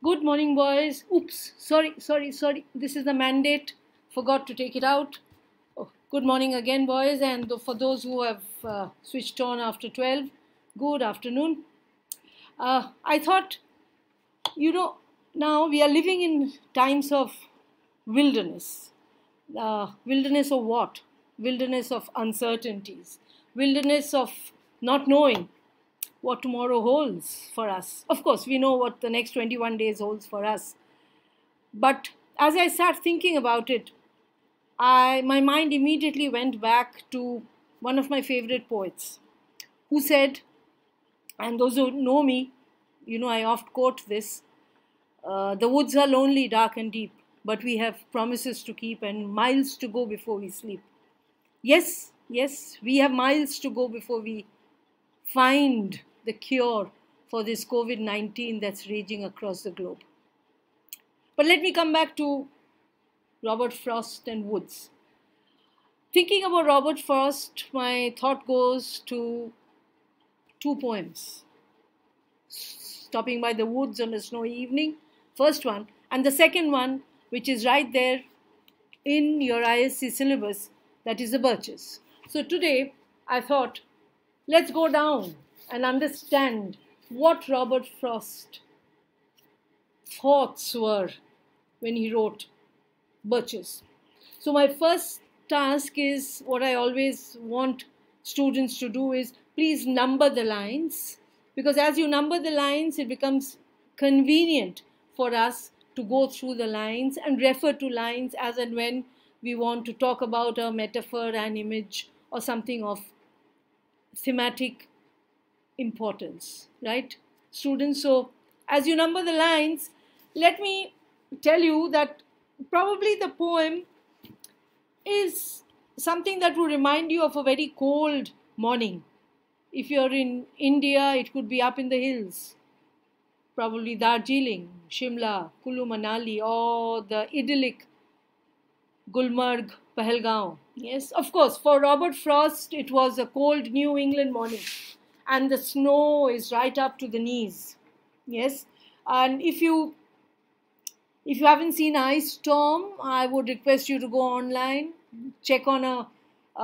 Good morning, boys. Oops, sorry. This is the mandate. Forgot to take it out. Oh, good morning again, boys. And for those who have switched on after 12, good afternoon. I thought, now we are living in times of wilderness. Wilderness of what? Wilderness of uncertainties. Wilderness of not knowing what tomorrow holds for us. Of course, we know what the next 21 days holds for us. But as I sat thinking about it, my mind immediately went back to one of my favorite poets who said, and those who know me, I oft quote this, the woods are lonely, dark and deep, but we have promises to keep and miles to go before we sleep. Yes, we have miles to go before we find the cure for this COVID-19 that's raging across the globe. But let me come back to Robert Frost and woods. Thinking about Robert Frost, my thought goes to two poems. Stopping by the woods on a snowy evening, first one, and the second one, which is right there in your ISC syllabus, that is the Birches. So today, I thought, let's go down and understand what Robert Frost's thoughts were when he wrote Birches. So my first task is what I always want students to do is please number the lines, because as you number the lines, it becomes convenient for us to go through the lines and refer to lines as and when we want to talk about a metaphor, an image, or something of thematic importance, right, students? So as you number the lines, let me tell you that probably the poem is something that will remind you of a very cold morning. If you're in India, it could be up in the hills, probably Darjeeling, Shimla, Kulu Manali, or the idyllic Gulmarg, Pahalgaon. Yes, of course, for Robert Frost, it was a cold New England morning and the snow is right up to the knees. Yes, and if you haven't seen Ice Storm, I would request you to go online, check on a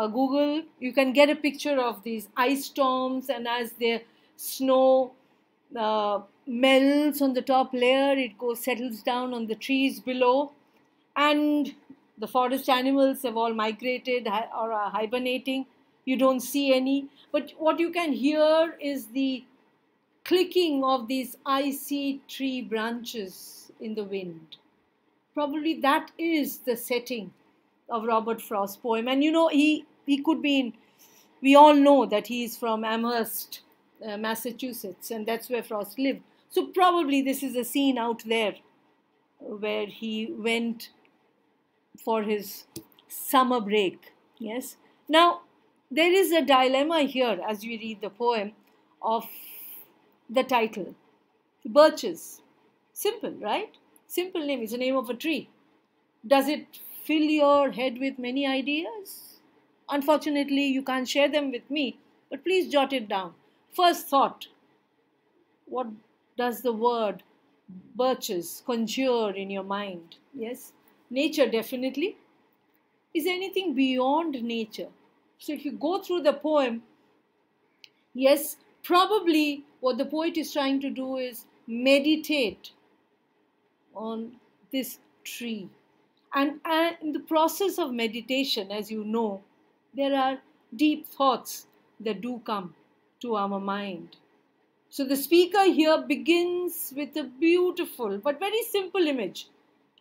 Google. You can get a picture of these ice storms, and as the snow melts on the top layer, it settles down on the trees below, and the forest animals have all migrated or are hibernating. You don't see any, but what you can hear is the clicking of these icy tree branches in the wind. Probably that is the setting of Robert Frost's poem. And he could be in, we all know that he is from Amherst, Massachusetts, and that's where Frost lived. So probably this is a scene out there where he went for his summer break. Yes. Now, there is a dilemma here as we read the poem of the title, Birches. Simple, right? Simple name. It's the name of a tree. Does it fill your head with many ideas? Unfortunately, you can't share them with me, but please jot it down. First thought, what does the word birches conjure in your mind? Yes, nature definitely. Is there anything beyond nature? So if you go through the poem, yes, probably what the poet is trying to do is meditate on this tree. And in the process of meditation, as you know, there are deep thoughts that do come to our mind. So the speaker here begins with a beautiful but very simple image.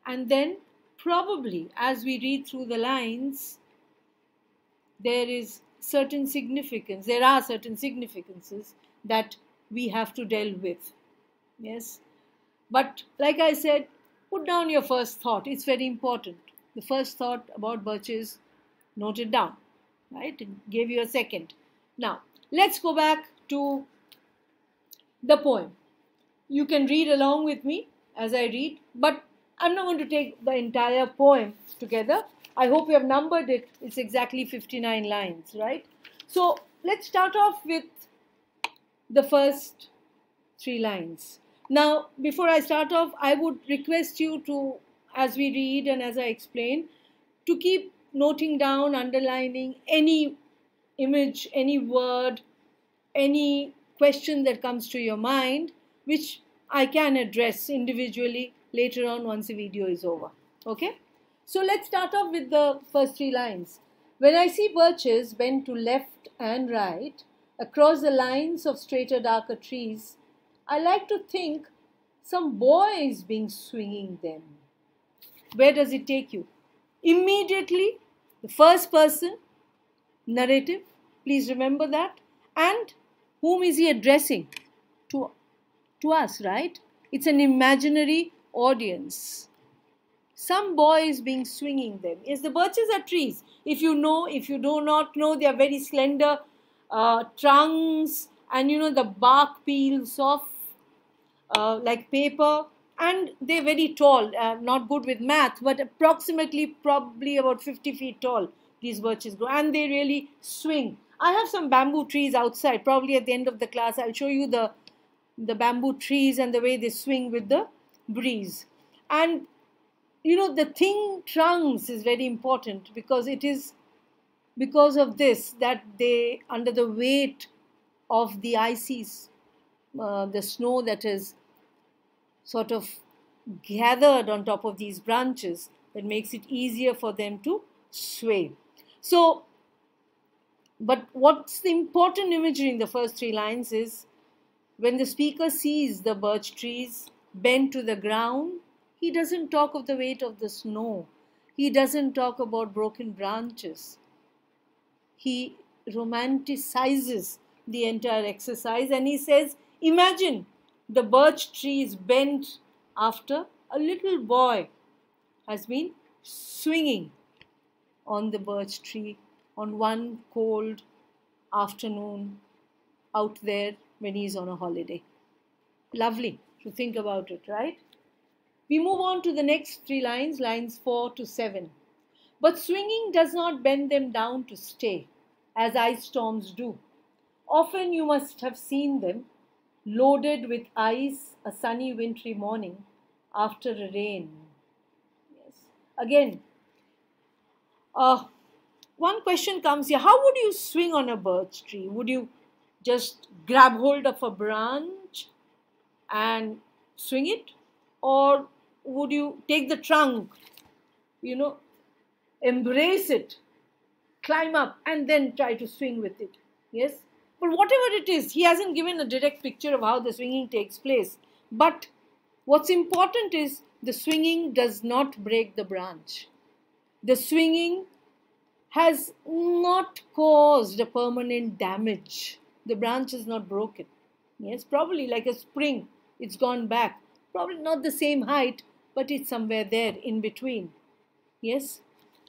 And then probably as we read through the lines, there are certain significances that we have to delve with. Yes. But like I said, put down your first thought. It's very important. The first thought about Birches, note it down. Right? It gave you a second. Now, let's go back to the poem. You can read along with me as I read, but I'm not going to take the entire poem together. I hope you have numbered it. It's exactly 59 lines, right? So let's start off with the first 3 lines. Now, before I start off, I would request you to, as we read and as I explain, to keep noting down, underlining any image, any word, any question that comes to your mind, which I can address individually later on once the video is over. Okay? So let's start off with the first three lines. When I see birches bend to left and right across the lines of straighter, darker trees, I like to think some boy is being swinging them. Where does it take you? Immediately, the first person narrative, please remember that. And whom is he addressing? To us, right? It's an imaginary audience. Some boy is being swinging them. Yes, the birches are trees. If you do not know, they are very slender trunks, and the bark peels off like paper, and they're very tall. Not good with math, but probably about 50 feet tall. These birches grow, and they really swing. I have some bamboo trees outside. Probably at the end of the class, I'll show you the bamboo trees and the way they swing with the breeze. And the thin trunks is very important, because it is because of this that they, under the weight of the ices, the snow that is sort of gathered on top of these branches, that makes it easier for them to sway. So, but what's the important imagery in the first three lines is, when the speaker sees the birch trees bent to the ground, he doesn't talk of the weight of the snow. He doesn't talk about broken branches. He romanticizes the entire exercise, and he says, imagine the birch trees bent after a little boy has been swinging on the birch tree on one cold afternoon out there when he's on a holiday. Lovely to think about it, right? We move on to the next three lines, lines 4 to 7. But swinging does not bend them down to stay, as ice storms do. Often you must have seen them, loaded with ice a sunny wintry morning after a rain. Yes. Again, one question comes here. How would you swing on a birch tree? Would you just grab hold of a branch and swing it? Or would you take the trunk, embrace it, climb up, and then try to swing with it? Yes? But whatever it is, he hasn't given a direct picture of how the swinging takes place. But what's important is, the swinging does not break the branch. The swinging has not caused a permanent damage. The branch is not broken. Yes, probably like a spring, it's gone back. Probably not the same height, but it's somewhere there in between. Yes.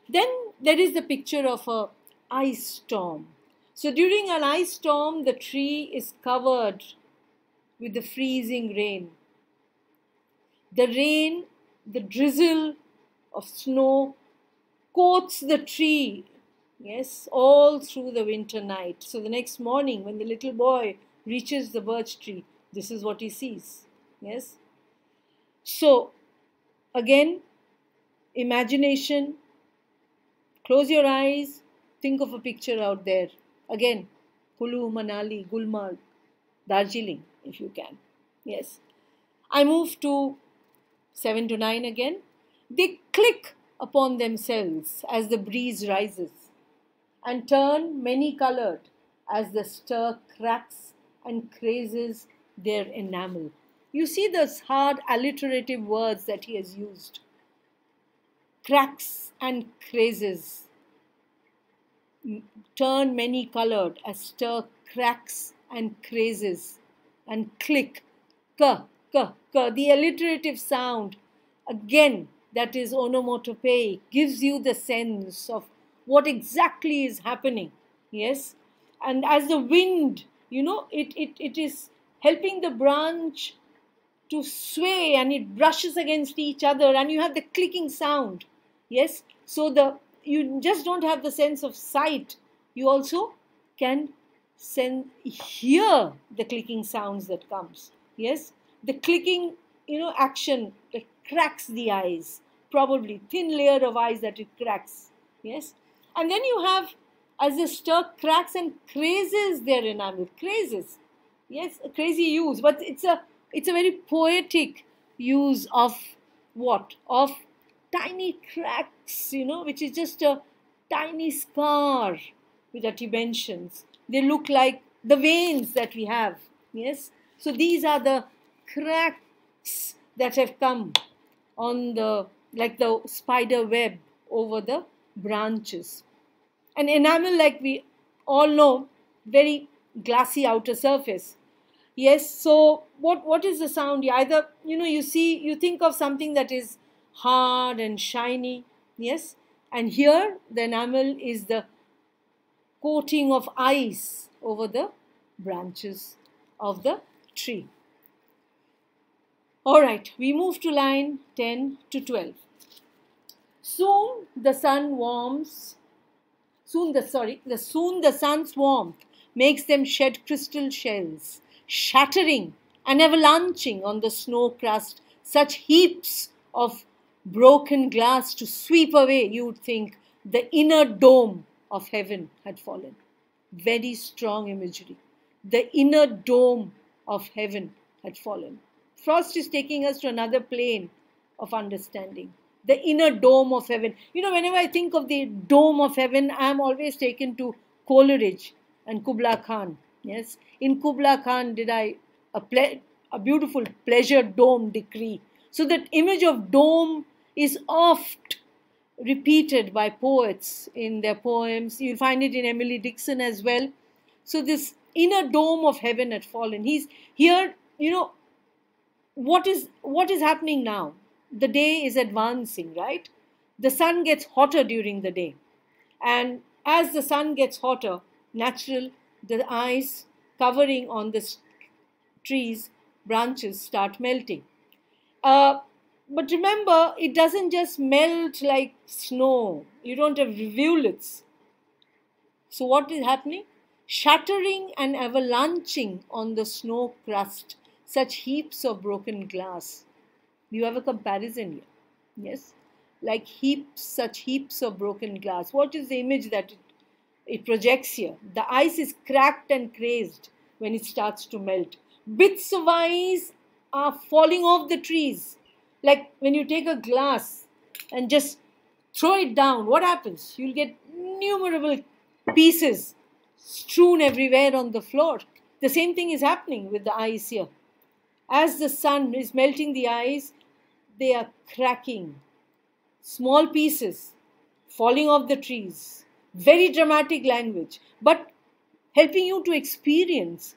Then there is the picture of a ice storm. So during an ice storm, the tree is covered with the freezing rain. The rain, the drizzle of snow coats the tree, yes, all through the winter night. So the next morning, when the little boy reaches the birch tree, this is what he sees. Yes. So, again, imagination, close your eyes, think of a picture out there. Again, Kulu, Manali, Gulmarg, Darjeeling, if you can. Yes. I move to 7 to 9 again. They click upon themselves as the breeze rises, and turn many-colored as the stir cracks and crazes their enamel. You see those hard alliterative words that he has used. Cracks and crazes. Turn many-colored as stir cracks and crazes. And click. K, k, k. The alliterative sound, again, that is onomatopoeic, gives you the sense of what exactly is happening. Yes. And as the wind, it is helping the branch to sway, and it brushes against each other, and you have the clicking sound. Yes. So you just don't have the sense of sight. You also can hear the clicking sounds that comes. Yes. the clicking, action that cracks the eyes, probably thin layer of eyes that it cracks. Yes, and then you have, as the stir cracks and crazes their enamel, crazes. Yes, a crazy use, but it's a very poetic use of what? Of tiny cracks, which is just a tiny scar that he mentions. They look like the veins that we have. Yes, so these are the cracks that have come on the, like the spider web over the branches. And enamel, like we all know, very glassy outer surface. Yes, so what is the sound? Either, you think of something that is hard and shiny. Yes, and here the enamel is the coating of ice over the branches of the tree. All right, we move to line 10 to 12. Soon the sun warms. Soon the sun's warmth makes them shed crystal shells, shattering and avalanching on the snow crust such heaps of broken glass to sweep away, you would think, the inner dome of heaven had fallen. Very strong imagery. The inner dome of heaven had fallen. Frost is taking us to another plane of understanding. The inner dome of heaven. Whenever I think of the dome of heaven, I am always taken to Coleridge and Kubla Khan. Yes, in Kubla Khan did I a beautiful pleasure dome decree. So that image of dome is oft repeated by poets in their poems. You'll find it in Emily Dickinson as well. So this inner dome of heaven had fallen. He's here, what is happening now? The day is advancing, right? The sun gets hotter during the day. And as the sun gets hotter, natural, the ice covering on the trees, branches start melting. But remember, it doesn't just melt like snow. You don't have rivulets. So what is happening? Shattering and avalanching on the snow crust, such heaps of broken glass. You have a comparison here. Yes? Like such heaps of broken glass. What is the image that it projects here? The ice is cracked and crazed when it starts to melt. Bits of ice are falling off the trees. Like when you take a glass and just throw it down, what happens? You'll get innumerable pieces strewn everywhere on the floor. The same thing is happening with the ice here. As the sun is melting the ice, they are cracking. Small pieces falling off the trees. Very dramatic language, but helping you to experience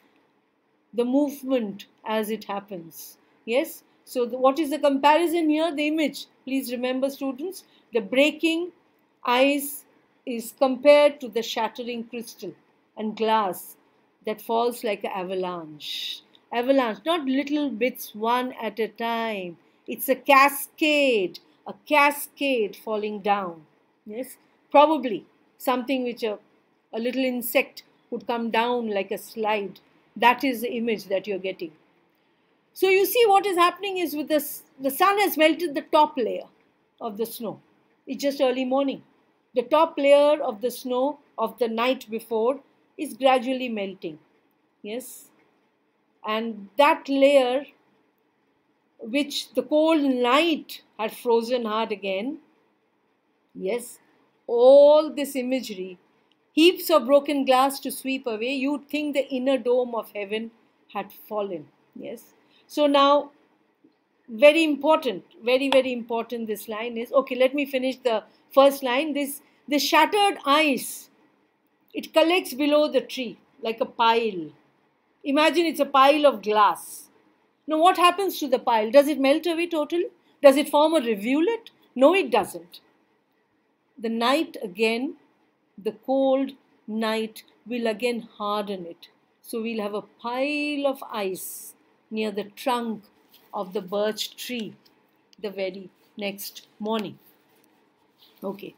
the movement as it happens. Yes? So what is the comparison here? The image. Please remember, students, the breaking ice is compared to the shattering crystal and glass that falls like an avalanche. Avalanche, not little bits one at a time. It's a cascade falling down. Yes, probably something which a little insect would come down like a slide. That is the image that you're getting. So you see what is happening is with this, the sun has melted the top layer of the snow. It's just early morning. The top layer of the snow of the night before is gradually melting. Yes. And that layer, which the cold night had frozen hard again, yes, all this imagery, heaps of broken glass to sweep away, you'd think the inner dome of heaven had fallen. Yes. So now, very important, very, very important this line is, okay, let me finish the first line. This shattered ice, it collects below the tree like a pile. Imagine it's a pile of glass. Now what happens to the pile? Does it melt away totally? Does it form a rivulet? No, it doesn't. The night again, the cold night will again harden it. So we'll have a pile of ice near the trunk of the birch tree the very next morning. Okay,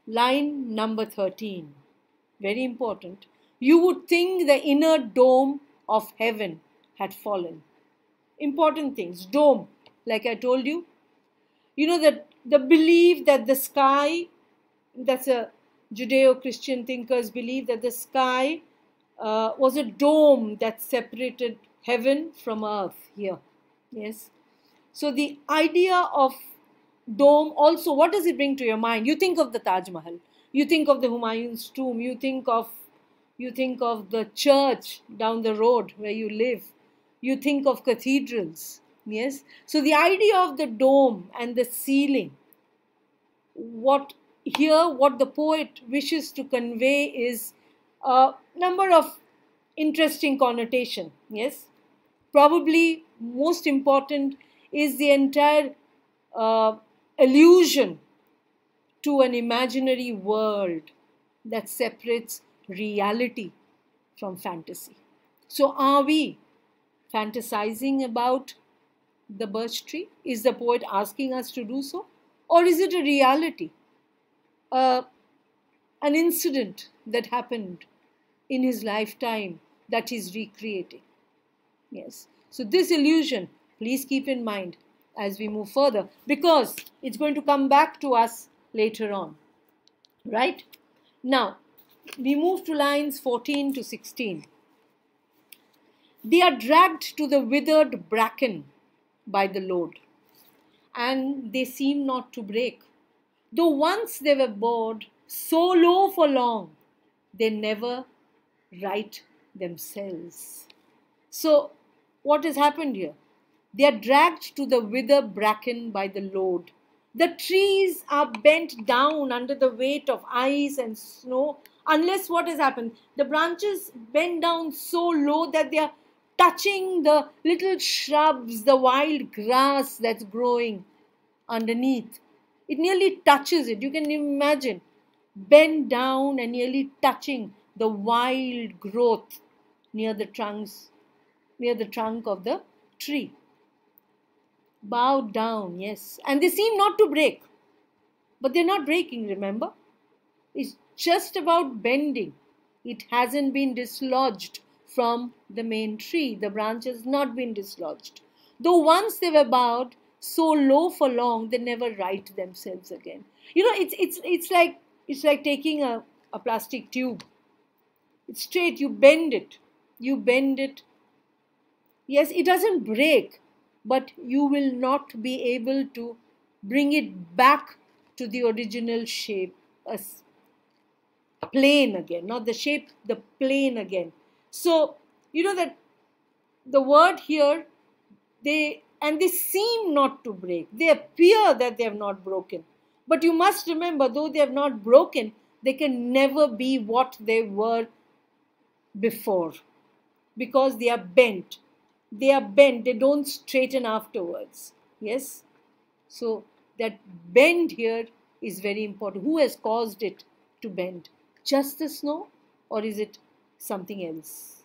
line number 13, very important. You would think the inner dome of heaven had fallen. important things. Dome, like I told you. You know that the belief that the sky, that's a Judeo-Christian thinkers believe that the sky was a dome that separated heaven from earth here. Yes. So the idea of dome also, what does it bring to your mind? You think of the Taj Mahal, you think of the Humayun's tomb, you think of the church down the road where you live, you think of cathedrals. Yes. So the idea of the dome and the ceiling, what the poet wishes to convey is a number of interesting connotation. Yes. Probably most important is the entire allusion to an imaginary world that separates reality from fantasy. So are we fantasizing about the birch tree? Is the poet asking us to do so? Or is it a reality? An incident that happened in his lifetime that he's recreating. Yes. So this illusion, please keep in mind as we move further, because it's going to come back to us later on. Right? Now, we move to lines 14 to 16. They are dragged to the withered bracken by the load, and they seem not to break. Though once they were bored so low for long, they never right themselves. So, what has happened here? They are dragged to the withered bracken by the load. The trees are bent down under the weight of ice and snow, unless what has happened? The branches bend down so low that they are touching the little shrubs, the wild grass that's growing underneath. It nearly touches it. You can imagine, bend down and nearly touching the wild growth near the trunk of the tree. Bowed down, yes. And they seem not to break. But they're not breaking, remember? It's just about bending. It hasn't been dislodged from the main tree. The branch has not been dislodged. Though once they were bowed so low for long, they never right themselves again. You know, it's like taking a plastic tube. It's straight, you bend it. Yes, it doesn't break, but you will not be able to bring it back to the original shape, a plane again, not the shape, the plane again. So, you know that the word here, they seem not to break. They appear that they have not broken. But you must remember, though they have not broken, they can never be what they were before, because they are bent. They are bent, they don't straighten afterwards. Yes? So that bend here is very important. Who has caused it to bend? Just the snow, or is it something else?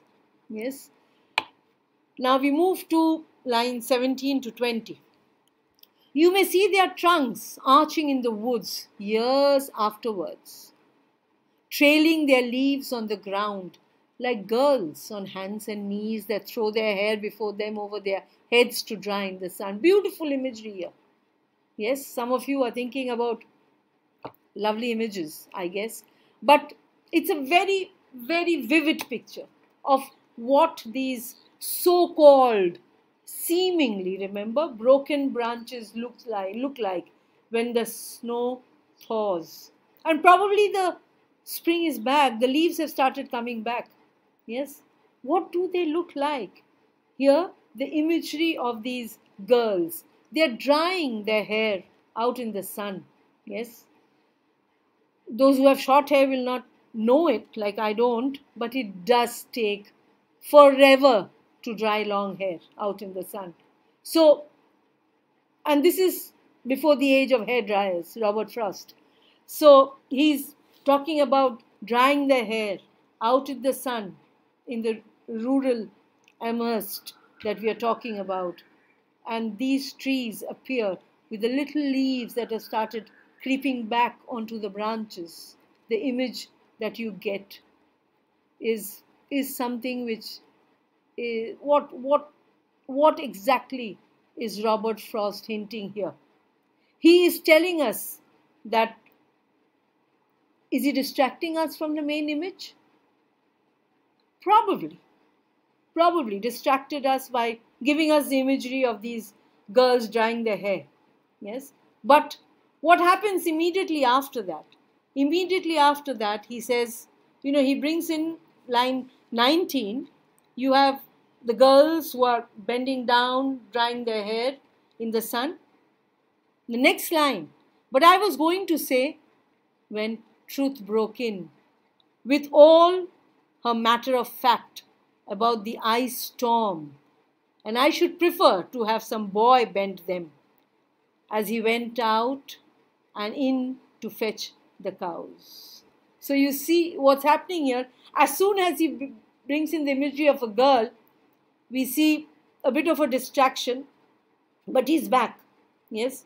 Yes? Now we move to lines 17 to 20. You may see their trunks arching in the woods years afterwards, trailing their leaves on the ground like girls on hands and knees that throw their hair before them over their heads to dry in the sun. Beautiful imagery here. Yes, some of you are thinking about lovely images, I guess. But it's a very, very vivid picture of what these so-called, seemingly, remember, broken branches look like when the snow thaws. And probably the spring is back. The leaves have started coming back. Yes. What do they look like? Here, the imagery of these girls. They're drying their hair out in the sun. Yes. Those who have short hair will not know it, like I don't, but it does take forever to dry long hair out in the sun. So, and this is before the age of hair dryers, Robert Frost. So he's talking about drying their hair out in the sun in the rural immersed that we are talking about. And these trees appear with the little leaves that have started creeping back onto the branches. The image that you get is something which is what what exactly is Robert Frost hinting here? He is telling us that, is he distracting us from the main image? Probably. Probably distracted us by giving us the imagery of these girls drying their hair. Yes. But what happens immediately after that? Immediately after that, he says, he brings in line 19. You have the girls who are bending down, drying their hair in the sun. The next line, but I was going to say, when truth broke in, with all her matter of fact about the ice storm, and I should prefer to have some boy bend them, as he went out and in to fetch the cows. So you see what's happening here. As soon as he brings in the imagery of a girl, we see a bit of a distraction, but he's back. Yes.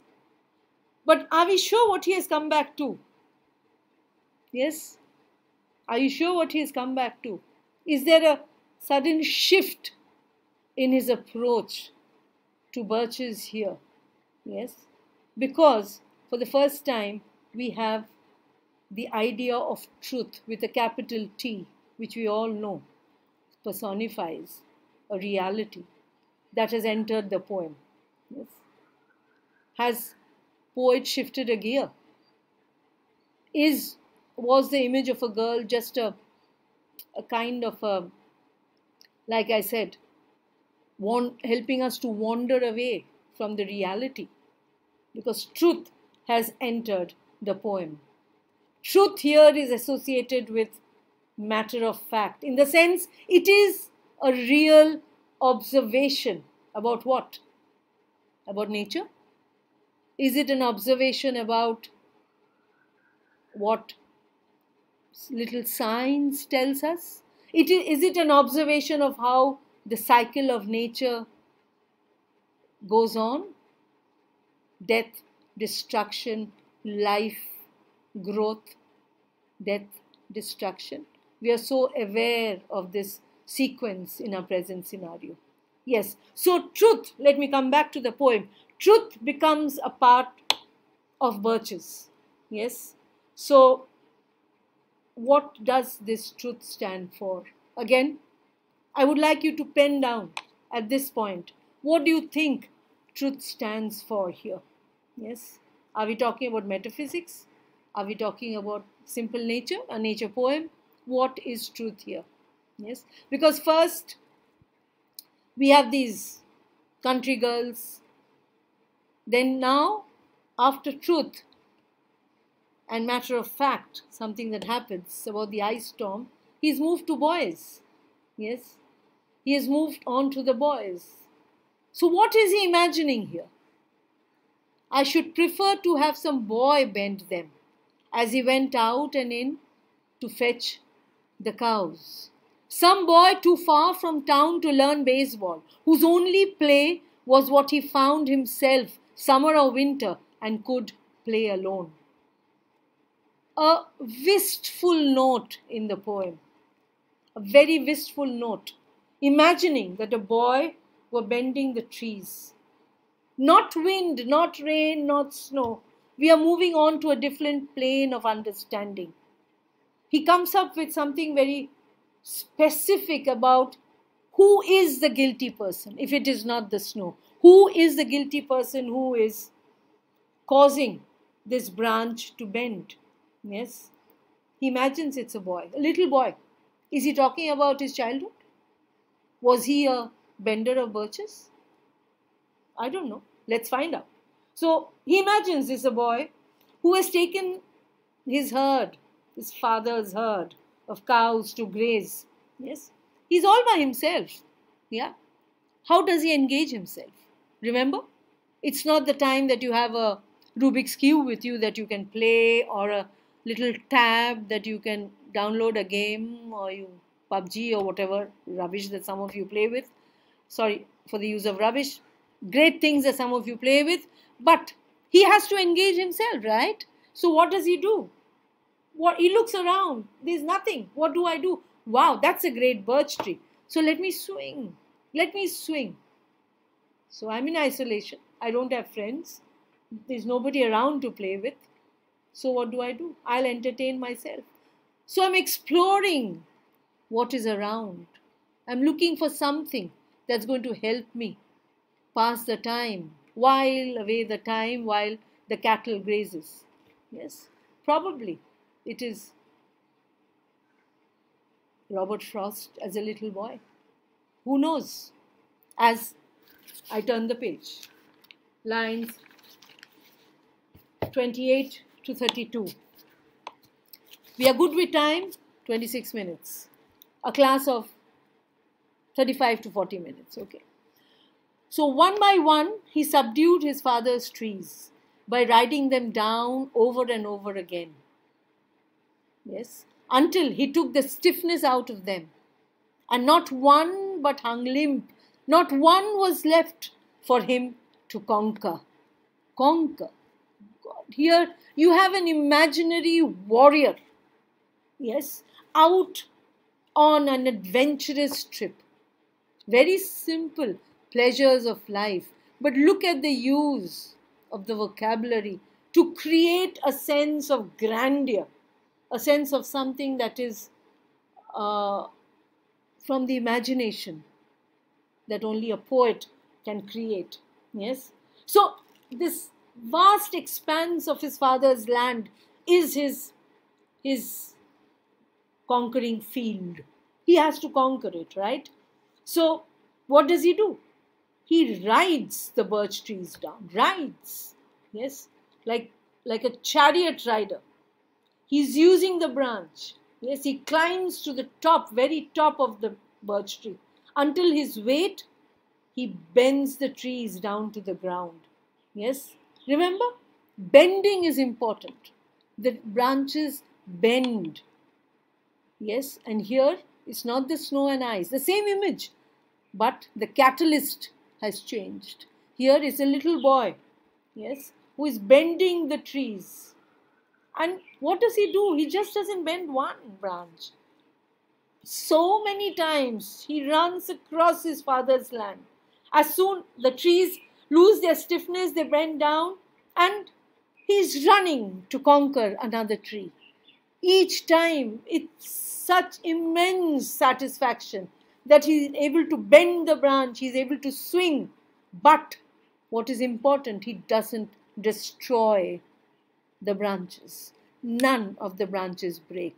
But are we sure what he has come back to? Yes. Are you sure what he has come back to? Is there a sudden shift in his approach to Birches here? Yes. Because for the first time, we have the idea of truth with a capital T, which we all know personifies a reality that has entered the poem. Yes. Has poet shifted a gear? Was the image of a girl just a kind of a, like I said, helping us to wander away from the reality? Because truth has entered the poem. Truth here is associated with matter of fact, in the sense it is a real observation about what? About nature? Is it an observation about what little science tells us? Is it an observation of how the cycle of nature goes on? Death, destruction, life, growth, death, destruction. We are so aware of this sequence in our present scenario. Yes, so truth, let me come back to the poem. Truth becomes a part of Birches. Yes, so what does this truth stand for? Again, I would like you to pen down at this point. What do you think truth stands for here? Yes, are we talking about metaphysics? Are we talking about simple nature, a nature poem? What is truth here? Yes, because first we have these country girls. Then now, after truth and matter of fact, something that happens about the ice storm, he's moved to boys. Yes, he has moved on to the boys. So what is he imagining here? I should prefer to have some boy bend them, as he went out and in to fetch the cows. Some boy too far from town to learn baseball, whose only play was what he found himself, summer or winter, and could play alone. A wistful note in the poem, a very wistful note, imagining that a boy were bending the trees. Not wind, not rain, not snow. We are moving on to a different plane of understanding. He comes up with something very specific about who is the guilty person, if it is not the snow. Who is the guilty person who is causing this branch to bend? Yes. He imagines it's a boy, a little boy. Is he talking about his childhood? Was he a bender of birches? I don't know. Let's find out. So he imagines it's a boy who has taken his herd, his father's herd of cows to graze. Yes. He's all by himself. Yeah. How does he engage himself? Remember, it's not the time that you have a Rubik's Cube with you that you can play, or a little tab that you can download a game, or PUBG or whatever rubbish that some of you play with. Sorry for the use of rubbish. Great things that some of you play with, but he has to engage himself, right? So what does he do? He looks around. There's nothing. What do I do? Wow, that's a great birch tree. So let me swing. Let me swing. So I'm in isolation. I don't have friends. There's nobody around to play with. So what do? I'll entertain myself. So I'm exploring what is around. I'm looking for something that's going to help me pass the time, while away the time while the cattle grazes. Yes, probably it is Robert Frost as a little boy. Who knows? As I turn the page, lines 28 to 32. We are good with time, 26 minutes. A class of 35 to 40 minutes, okay. So one by one, he subdued his father's trees by riding them down over and over again. Yes, until he took the stiffness out of them. And not one but hung limp. Not one was left for him to conquer. Conquer. God. Here you have an imaginary warrior. Yes, out on an adventurous trip. Very simple pleasures of life. But look at the use of the vocabulary to create a sense of grandeur, a sense of something that is from the imagination that only a poet can create. Yes. So this vast expanse of his father's land is his conquering field. He has to conquer it, right? So what does he do? He rides the birch trees down. Rides. Yes. Like a chariot rider. He's using the branch. Yes, he climbs to the top, very top of the birch tree. Until his weight, he bends the trees down to the ground. Yes, remember, bending is important. The branches bend. Yes, and here it's not the snow and ice, the same image, but the catalyst has changed. Here is a little boy, yes, who is bending the trees. And what does he do? He just doesn't bend one branch. So many times he runs across his father's land. As soon the trees lose their stiffness, they bend down, and he's running to conquer another tree. Each time it's such immense satisfaction that he is able to bend the branch, he is able to swing. But what is important, he doesn't destroy the branches. None of the branches break.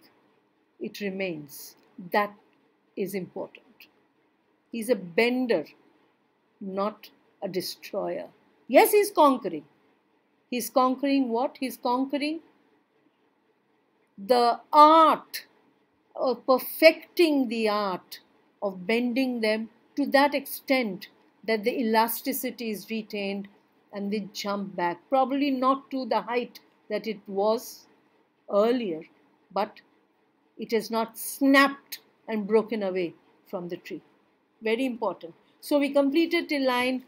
It remains. That is important. He's a bender, not a destroyer. Yes, he's conquering. He's conquering what? He's conquering the art of perfecting the art of bending them to that extent that the elasticity is retained and they jump back. Probably not to the height that it was earlier, but it has not snapped and broken away from the tree. Very important. So we completed till line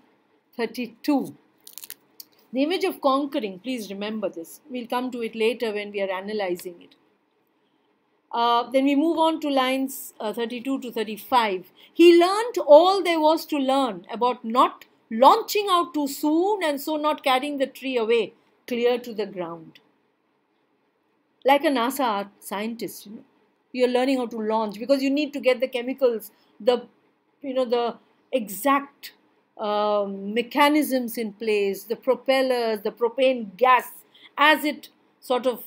32. The image of conquering, please remember this. We'll come to it later when we are analyzing it. Then we move on to lines 32 to 35. He learnt all there was to learn about not launching out too soon and so not carrying the tree away clear to the ground. Like a NASA scientist, you're learning how to launch because you need to get the chemicals, the exact mechanisms in place, the propellers, the propane gas, as it sort of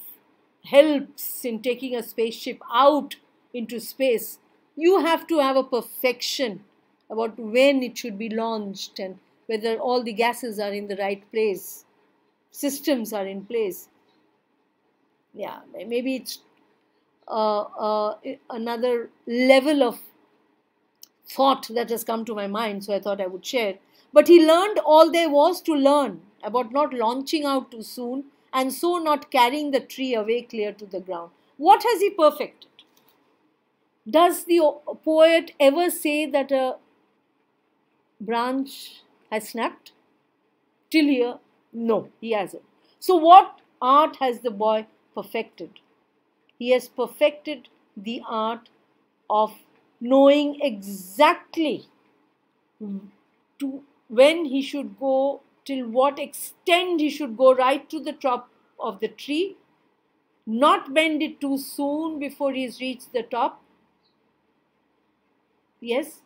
helps in taking a spaceship out into space. You have to have a perfection about when it should be launched and whether all the gases are in the right place, systems are in place. Yeah, maybe it's another level of thought that has come to my mind, so I thought I would share. But he learned all there was to learn about not launching out too soon and so not carrying the tree away clear to the ground. What has he perfected? Does the poet ever say that a branch has snapped? Till here, no, he hasn't. So what art has the boy perfected? He has perfected the art of knowing exactly to when he should go, till what extent he should go right to the top of the tree, not bend it too soon before he's reached the top. Yes,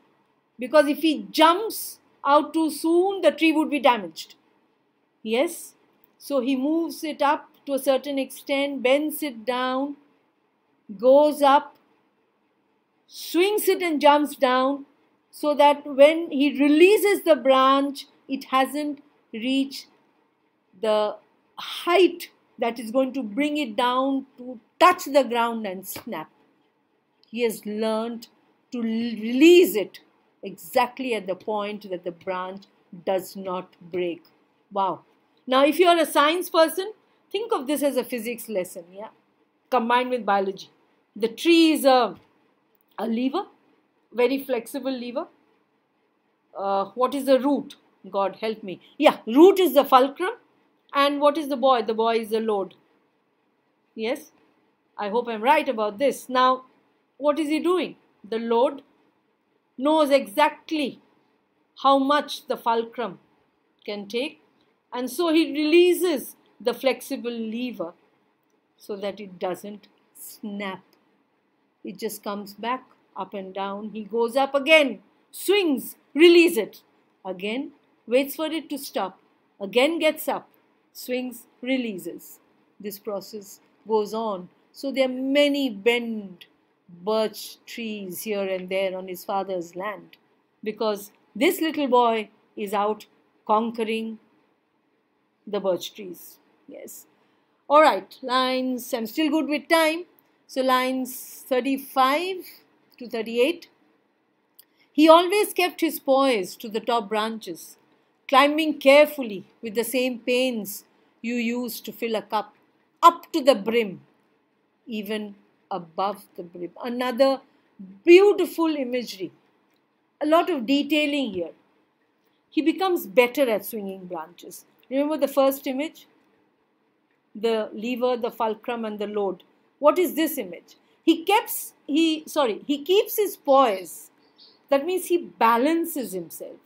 because if he jumps out too soon, the tree would be damaged. Yes, so he moves it up to a certain extent, bends it down, goes up, swings it and jumps down, so that when he releases the branch, it hasn't reached the height that is going to bring it down to touch the ground and snap. He has learned to release it exactly at the point that the branch does not break. Wow. Now, if you are a science person, think of this as a physics lesson, yeah, combined with biology. The tree is a lever, very flexible lever. What is the root? God help me. Yeah, root is the fulcrum. And what is the boy? The boy is the load. Yes, I hope I'm right about this. Now, what is he doing? The load knows exactly how much the fulcrum can take, and so he releases the flexible lever so that it doesn't snap. It just comes back up and down. He goes up again, swings, release it. Again, waits for it to stop. Again gets up, swings, releases. This process goes on. So there are many bent birch trees here and there on his father's land, because this little boy is out conquering the birch trees. Yes. All right, lines, I'm still good with time. So lines 35 to 38. He always kept his poise to the top branches, climbing carefully with the same pains you use to fill a cup, up to the brim, even above the brim. Another beautiful imagery, a lot of detailing here. He becomes better at swinging branches. Remember the first image? The lever, the fulcrum, and the load. What is this image? He keeps his poise. That means he balances himself.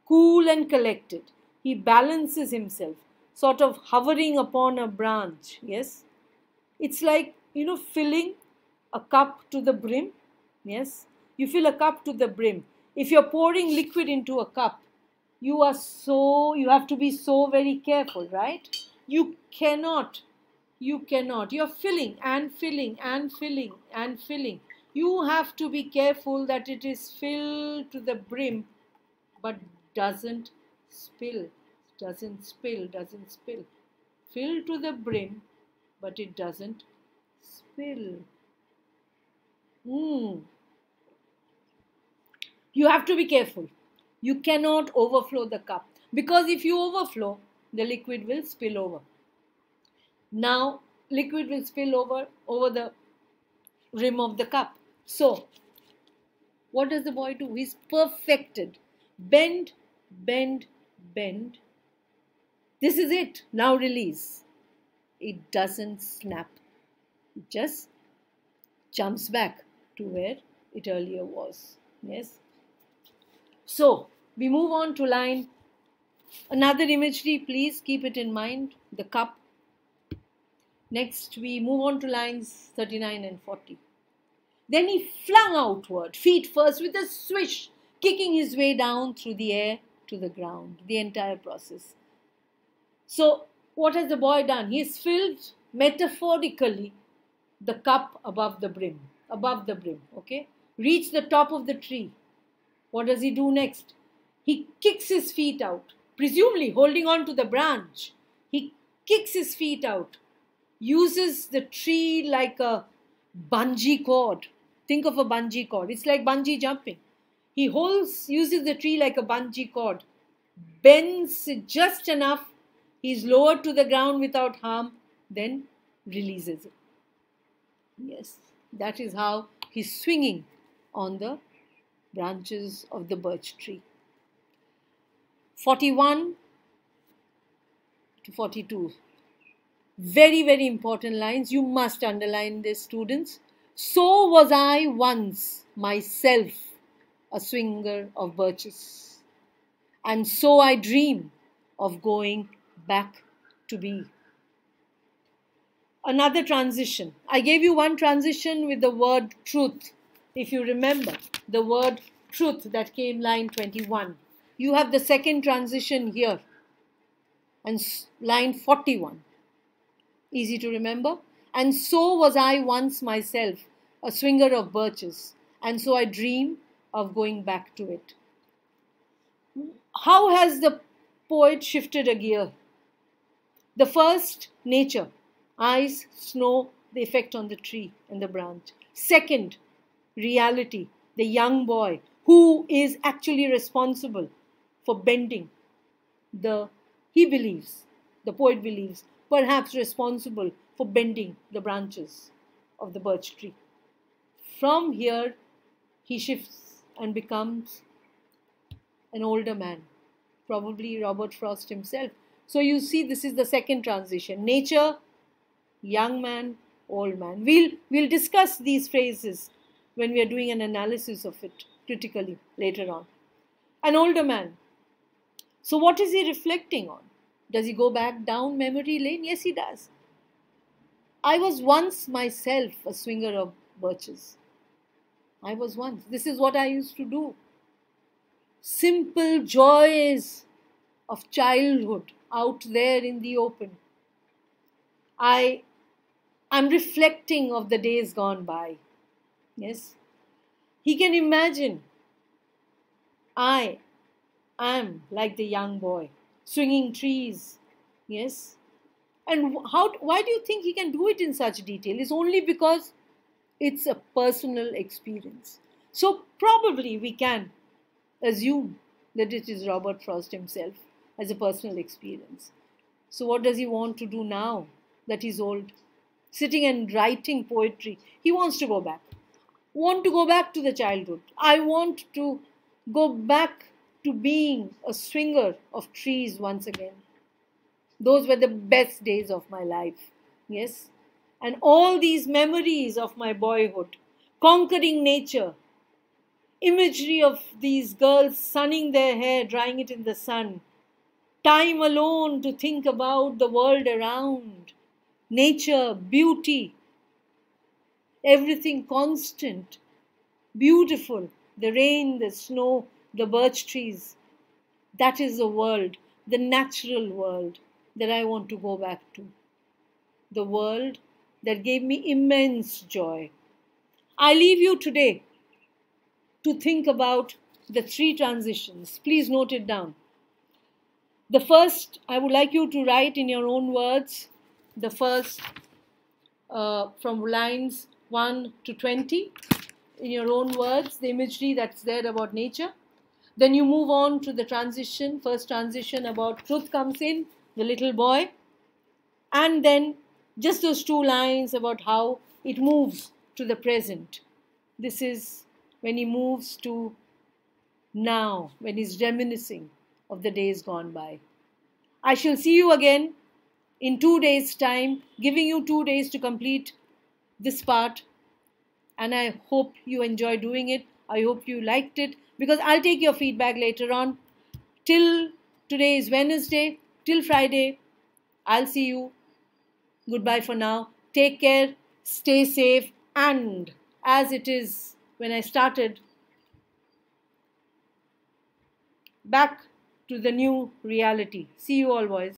Cool and collected. He balances himself, sort of hovering upon a branch. Yes? It's like, filling a cup to the brim. Yes? You fill a cup to the brim. If you're pouring liquid into a cup, you have to be so very careful, right? You cannot. You're filling and filling and filling and filling. You have to be careful that it is filled to the brim, but doesn't spill. Doesn't spill. Fill to the brim, but it doesn't spill. You have to be careful. You cannot overflow the cup, because if you overflow, the liquid will spill over. Now, liquid will spill over the rim of the cup. So, what does the boy do? He's perfected. Bend, bend, bend. This is it. Now release. It doesn't snap. It just jumps back to where it earlier was. Yes. So, we move on to line. Another imagery, please keep it in mind. The cup. Next, we move on to lines 39 and 40. Then he flung outward, feet first, with a swish, kicking his way down through the air to the ground. The entire process. So, what has the boy done? He has filled, metaphorically, the cup above the brim. Okay? Reached the top of the tree. What does he do next? He kicks his feet out, presumably holding on to the branch. He kicks his feet out, uses the tree like a bungee cord. Think of a bungee cord. It's like bungee jumping. He uses the tree like a bungee cord, bends it just enough. He's lowered to the ground without harm, then releases it. Yes, that is how he's swinging on the branches of the birch tree. 41 to 42. Very, very important lines. You must underline this, students. So was I once myself a swinger of birches. and so I dream of going back to be. Another transition. I gave you one transition with the word truth. If you remember, the word truth that came line 21. You have the second transition here and line 41. Easy to remember. And so was I once myself, a swinger of birches, and so I dream of going back to it. How has the poet shifted a gear? The first, nature, ice, snow, the effect on the tree and the branch. Second, reality, the young boy who is actually responsible for bending he believes, the poet believes, perhaps responsible for bending the branches of the birch tree. From here, he shifts and becomes an older man, probably Robert Frost himself. So you see, this is the second transition. Nature, young man, old man. We'll discuss these phrases when we are doing an analysis of it critically later on. An older man. So what is he reflecting on? Does he go back down memory lane? Yes, he does. I was once myself a swinger of birches. I was once. This is what I used to do. Simple joys of childhood out there in the open. I'm reflecting of the days gone by. Yes. He can imagine I am like the young boy, swinging trees. Yes. And why do you think he can do it in such detail? It's only because it's a personal experience. So probably we can assume that it is Robert Frost himself as a personal experience. So what does he want to do now that he's old? Sitting and writing poetry. He wants to go back. Want to go back to the childhood. I want to go back to being a swinger of trees once again. Those were the best days of my life. Yes. And all these memories of my boyhood, conquering nature, imagery of these girls sunning their hair, drying it in the sun, time alone to think about the world around, nature, beauty, everything constant, beautiful, the rain, the snow, the birch trees. That is the world, the natural world that I want to go back to. The world that gave me immense joy. I leave you today to think about the three transitions. Please note it down. The first, I would like you to write in your own words, the first from lines 1 to 20, in your own words, the imagery that's there about nature. Then you move on to the transition, first transition about truth comes in, the little boy. And then just those two lines about how it moves to the present. This is when he moves to now, when he's reminiscing of the days gone by. I shall see you again in 2 days' time, giving you 2 days to complete this part. And I hope you enjoy doing it. I hope you liked it, because I'll take your feedback later on. Till today is Wednesday, till Friday, I'll see you. Goodbye for now. Take care, stay safe, and as it is when I started, back to the new reality. See you all, boys.